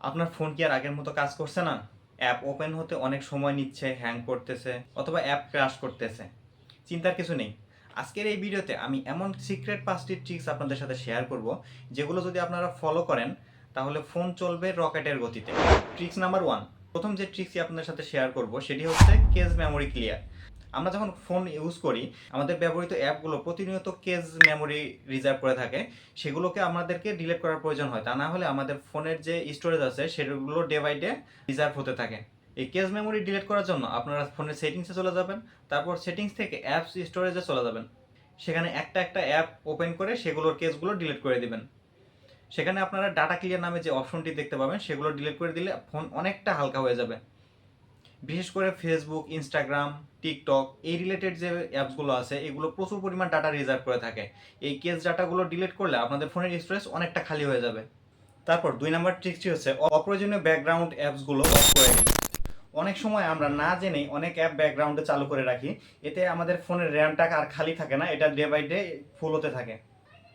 আপনার ফোন কি আর আগের মতো কাজ করছে না? অ্যাপ ওপেন হতে অনেক সময় নিচ্ছে, হ্যাং করতেছে অথবা অ্যাপ ক্র্যাশ করতেছে। চিন্তার কিছু নেই। আজকের এই ভিডিওতে আমি এমন সিক্রেট 5টি ট্রিক্স আপনাদের সাথে শেয়ার করব, যেগুলো যদি আপনারা ফলো করেন তাহলে ফোন চলবে রকেটের গতিতে। ট্রিক্স নাম্বার 1, প্রথম যে ট্রিক্সটি আপনাদের সাথে শেয়ার করব সেটি হচ্ছে কেজ মেমোরি ক্লিয়ার। আমরা যখন ফোন ইউজ করি, আমাদের ব্যবহৃত অ্যাপগুলো প্রতিনিয়ত কেজ মেমোরি রিজার্ভ করে থাকে। সেগুলোকে আমাদেরকে ডিলিট করার প্রয়োজন হয়, তা না হলে আমাদের ফোনের যে স্টোরেজ আছে সেগুলো ডে বাই ডে রিজার্ভ হতে থাকে। এই কেজ মেমোরি ডিলিট করার জন্য আপনারা ফোনের সেটিংসে চলে যাবেন, তারপর সেটিংস থেকে অ্যাপস স্টোরেজে চলে যাবেন। সেখানে একটা একটা অ্যাপ ওপেন করে সেগুলোর কেসগুলো ডিলিট করে দিবেন। সেখানে আপনারা ডাটা ক্লিয়ার নামে যে অপশনটি দেখতে পাবেন সেগুলো ডিলিট করে দিলে ফোন অনেকটা হালকা হয়ে যাবে। বিশেষ করে ফেসবুক, ইনস্টাগ্রাম, টিকটক এই রিলেটেড যে অ্যাপসগুলো আছে এগুলো প্রচুর পরিমাণ ডাটা রিজার্ভ করে থাকে। এই কেস ডাটাগুলো ডিলিট করলে আপনাদের ফোনের স্টোরেজ অনেকটা খালি হয়ে যাবে। তারপর 2 নম্বর ট্রিকটি হচ্ছে অপ্রয়োজনীয় ব্যাকগ্রাউন্ড অ্যাপসগুলো অফ করে দিন। অনেক সময় আমরা না জেনেই অনেক অ্যাপ ব্যাকগ্রাউন্ডে চালু করে রাখি, এতে আমাদের ফোনের র্যামটা আর খালি থাকে না, এটা ডে বাই ডে ফুল হতে থাকে।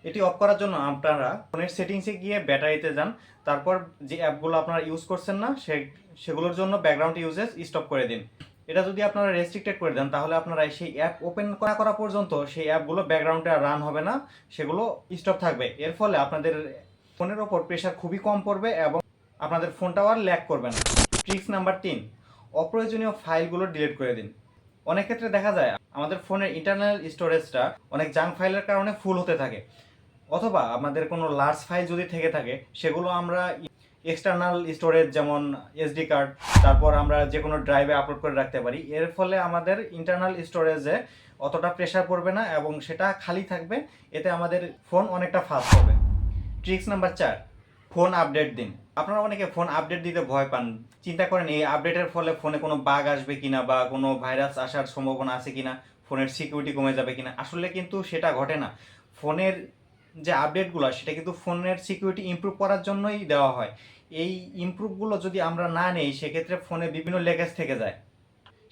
এটি অফ করার জন্য আপনারা ফোনের সেটিংসে গিয়ে ব্যাটারিতে যান, তারপর যে অ্যাপগুলো আপনারা ইউজ করছেন না সেগুলোর জন্য ব্যাকগ্রাউন্ড ইউজেস স্টপ করে দিন। এটা যদি আপনারা রেস্ট্রিক্টেড করে দেন তাহলে আপনারা সেই অ্যাপ ওপেন করা পর্যন্ত সেই অ্যাপগুলো ব্যাকগ্রাউন্ডে আর রান হবে না, সেগুলো স্টপ থাকবে। এর ফলে আপনাদের ফোনের ওপর প্রেশার খুবই কম পড়বে এবং আপনাদের ফোনটাও আর ল্যাগ করবে না। ট্রিক্স নাম্বার 3, অপ্রয়োজনীয় ফাইলগুলো ডিলিট করে দিন। অনেক ক্ষেত্রে দেখা যায় আমাদের ফোনের ইন্টারনাল স্টোরেজটা অনেক জাঙ্ক ফাইলের কারণে ফুল হতে থাকে, অথবা আমাদের কোনো লার্জ ফাইল যদি থেকে থাকে সেগুলো আমরা এক্সটার্নাল স্টোরেজ যেমন এসডি কার্ড, তারপর আমরা যে কোনো ড্রাইভে আপলোড করে রাখতে পারি। এর ফলে আমাদের ইন্টারনাল স্টোরেজে অতটা প্রেশার পড়বে না এবং সেটা খালি থাকবে, এতে আমাদের ফোন অনেকটা ফাস্ট হবে। ট্রিক্স নাম্বার 4, ফোন আপডেট দিন। আপনারা অনেকে ফোন আপডেট দিতে ভয় পান, চিন্তা করেন এই আপডেটের ফলে ফোনে কোনো বাগ আসবে কিনা বা কোনো ভাইরাস আসার সম্ভাবনা আছে কিনা, ফোনের সিকিউরিটি কমে যাবে কিনা। আসলে কিন্তু সেটা ঘটে না। ফোনের যে আপডেটগুলো সেটা কিন্তু ফোনের সিকিউরিটি ইমপ্রুভ করার জন্যই দেওয়া হয়। এই ইমপ্রুভগুলো যদি আমরা না নেই সেক্ষেত্রে ফোনে বিভিন্ন লেগেজ থেকে যায়।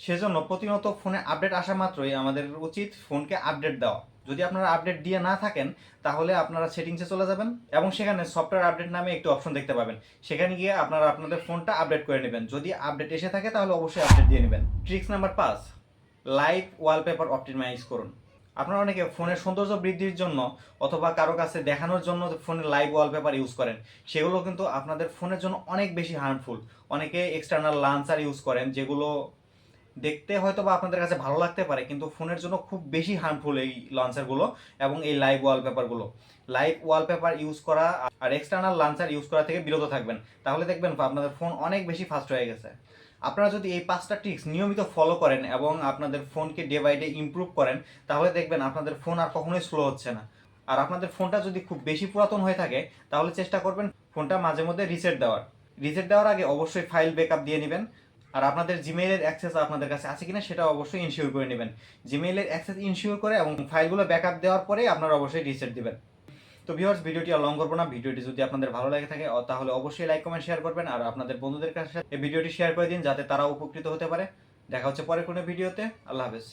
সেজন্য প্রতিনিয়ত ফোনে আপডেট আসা মাত্রই আমাদের উচিত ফোনকে আপডেট দেওয়া। যদি আপনারা আপডেট দিয়ে না থাকেন তাহলে আপনারা সেটিংসে চলে যাবেন এবং সেখানে সফটওয়্যার আপডেট নামে একটি অপশন দেখতে পাবেন। সেখানে গিয়ে আপনারা আপনাদের ফোনটা আপডেট করে নেবেন। যদি আপডেট এসে থাকে তাহলে অবশ্যই আপডেট দিয়ে নেবেন। Tricks number 5, live wallpaper optimise করুন। আপনারা অনেকে ফোনের সৌন্দর্য বৃদ্ধির জন্য অথবা কারো কাছে দেখানোর জন্য ফোনের লাইভ ওয়ালপেপার ইউজ করেন, সেগুলো কিন্তু আপনাদের ফোনের জন্য অনেক বেশি হার্মফুল। অনেকে এক্সটার্নাল লঞ্চার ইউজ করেন, যেগুলো দেখতে হয়তো বা আপনাদের কাছে ভালো লাগতে পারে কিন্তু ফোনের জন্য খুব বেশি হার্মফুল এই লঞ্চারগুলো এবং এই লাইভ ওয়ালপেপারগুলো। লাইভ ওয়ালপেপার ইউজ করা আর এক্সটার্নাল লঞ্চার ইউজ করা থেকে বিরত থাকবেন, তাহলে দেখবেন আপনাদের ফোন অনেক বেশি ফাস্ট হয়ে গেছে। আপনারা যদি এই 5টা ট্রিক্স নিয়মিত ফলো করেন এবং আপনাদের ফোনকে ডে বাই ডে ইমপ্রুভ করেন তাহলে দেখবেন আপনাদের ফোন আর কখনোই স্লো হচ্ছে না। আর আপনাদের ফোনটা যদি খুব বেশি পুরাতন হয়ে থাকে তাহলে চেষ্টা করবেন ফোনটা মাঝে মধ্যে রিসেট দেওয়ার আগে অবশ্যই ফাইল ব্যাকআপ দিয়ে নেবেন। আর আপনাদের জিমেইলের অ্যাক্সেস আপনাদের কাছে আছে কিনা সেটা অবশ্যই ইনশিওর করে নেবেন। জিমেইলের অ্যাক্সেস ইনশিওর করে এবং ফাইলগুলো ব্যাকআপ দেওয়ার পরে আপনারা অবশ্যই রিসেট দিবেন। তো ভিউয়ার্স, ভিডিওটি আর লং করবো না। ভিডিওটি যদি আপনাদের ভালো লাগে থাকে তাহলে অবশ্যই লাইক কমেন্ট শেয়ার করবেন আর আপনাদের বন্ধুদের কাছে এই ভিডিওটি শেয়ার করে দিন যাতে তারা উপকৃত হতে পারে। দেখা হচ্ছে পরে কোনো ভিডিওতে। আল্লাহ হাফেজ।